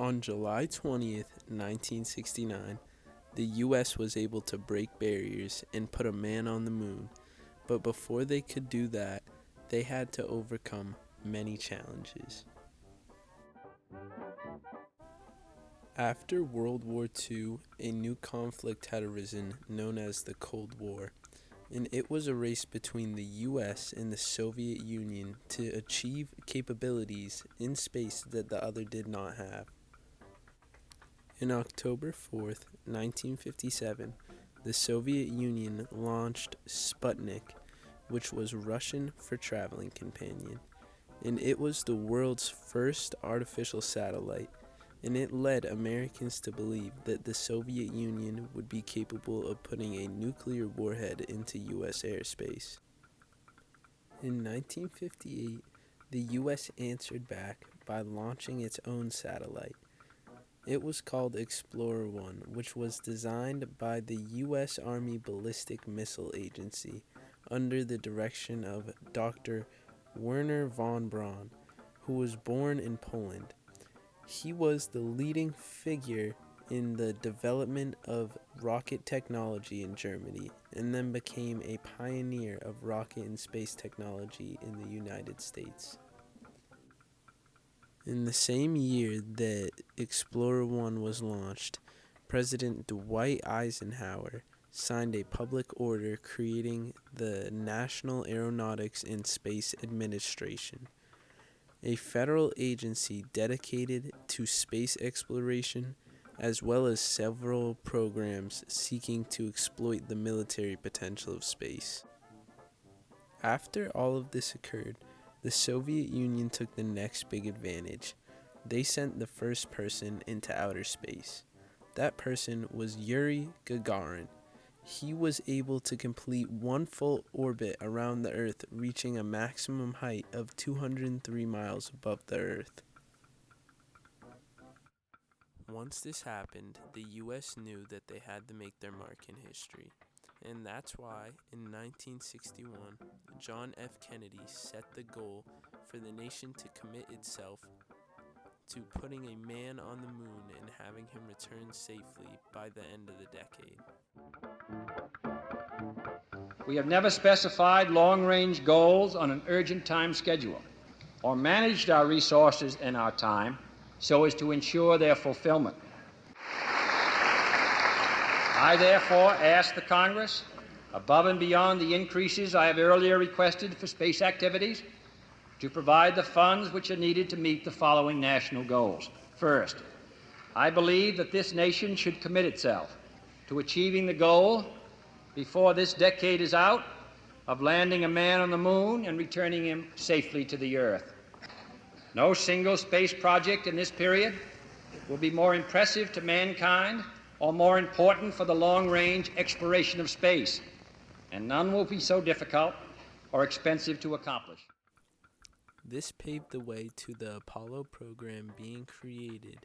On July 20th, 1969, the U.S. was able to break barriers and put a man on the moon, but before they could do that, they had to overcome many challenges. After World War II, a new conflict had arisen known as the Cold War, and it was a race between the US and the Soviet Union to achieve capabilities in space that the other did not have. On October 4th, 1957, the Soviet Union launched Sputnik, which was Russian for traveling companion, and it was the world's first artificial satellite, and it led Americans to believe that the Soviet Union would be capable of putting a nuclear warhead into U.S. airspace. In 1958, the U.S. answered back by launching its own satellite. It was called Explorer 1, which was designed by the U.S. Army Ballistic Missile Agency under the direction of Dr. Wernher von Braun, who was born in Poland. He was the leading figure in the development of rocket technology in Germany and then became a pioneer of rocket and space technology in the United States. In the same year that Explorer 1 was launched, President Dwight Eisenhower signed a public order creating the National Aeronautics and Space Administration, a federal agency dedicated to space exploration, as well as several programs seeking to exploit the military potential of space. After all of this occurred, the Soviet Union took the next big advantage. They sent the first person into outer space. That person was Yuri Gagarin. He was able to complete one full orbit around the Earth, reaching a maximum height of 203 miles above the Earth. Once this happened, the U.S. knew that they had to make their mark in history. And that's why, in 1961, John F. Kennedy set the goal for the nation to commit itself to putting a man on the moon and having him return safely by the end of the decade. We have never specified long-range goals on an urgent time schedule or managed our resources and our time so as to ensure their fulfillment. I therefore ask the Congress, above and beyond the increases I have earlier requested for space activities, to provide the funds which are needed to meet the following national goals. First, I believe that this nation should commit itself to achieving the goal, before this decade is out, of landing a man on the moon and returning him safely to the Earth. No single space project in this period will be more impressive to mankind or more important for the long-range exploration of space, and none will be so difficult or expensive to accomplish. This paved the way to the Apollo program being created,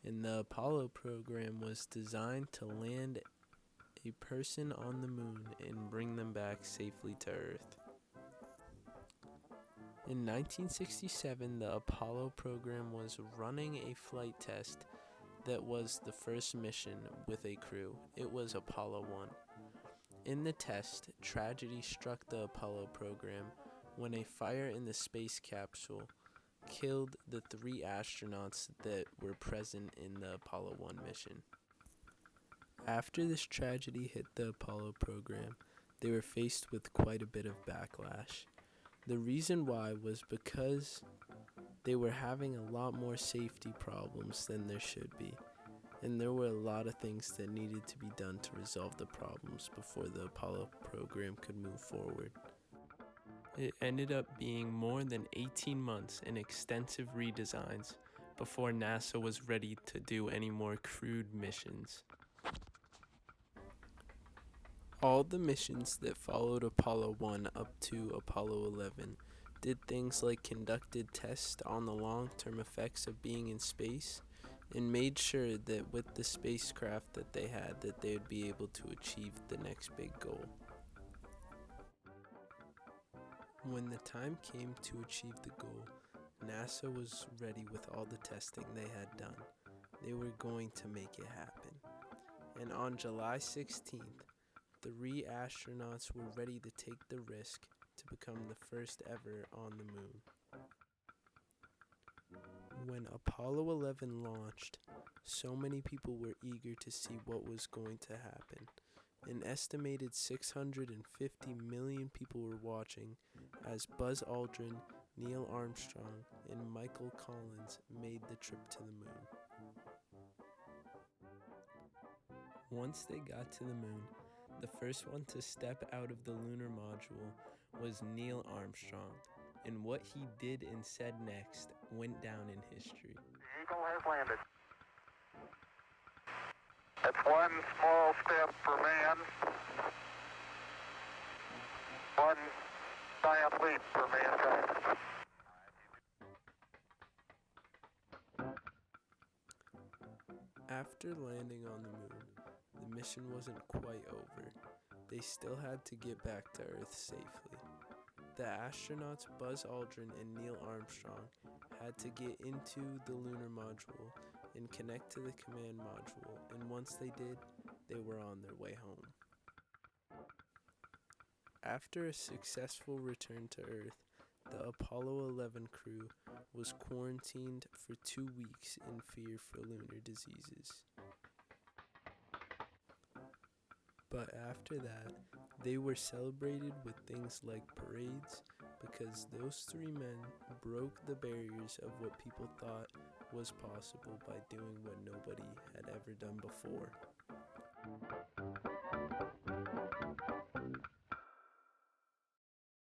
and the Apollo program was designed to land a person on the moon and bring them back safely to Earth. In 1967, the Apollo program was running a flight test that was the first mission with a crew. It was Apollo 1. In the test, tragedy struck the Apollo program when a fire in the space capsule killed the 3 astronauts that were present in the Apollo 1 mission. After this tragedy hit the Apollo program, they were faced with quite a bit of backlash. The reason why was because they were having a lot more safety problems than there should be, and there were a lot of things that needed to be done to resolve the problems before the Apollo program could move forward. It ended up being more than 18 months and extensive redesigns before NASA was ready to do any more crewed missions. All the missions that followed Apollo 1 up to Apollo 11 did things like conducted tests on the long-term effects of being in space and made sure that with the spacecraft that they had that they would be able to achieve the next big goal. When the time came to achieve the goal, NASA was ready with all the testing they had done. they were going to make it happen. And on July 16th, 3 astronauts were ready to take the risk to become the first ever on the moon. When Apollo 11 launched, so many people were eager to see what was going to happen. An estimated 650 million people were watching as Buzz Aldrin, Neil Armstrong, and Michael Collins made the trip to the moon. Once they got to the moon, the first one to step out of the lunar module was Neil Armstrong, and what he did and said next went down in history. The Eagle has landed. It's one small step for man, one giant leap for mankind. After landing on the moon, the mission wasn't quite over. They still had to get back to Earth safely. The astronauts Buzz Aldrin and Neil Armstrong had to get into the lunar module and connect to the command module, and once they did, they were on their way home. After a successful return to Earth, the Apollo 11 crew was quarantined for 2 weeks in fear for lunar diseases. But after that, they were celebrated with things like parades because those 3 men broke the barriers of what people thought was possible by doing what nobody had ever done before.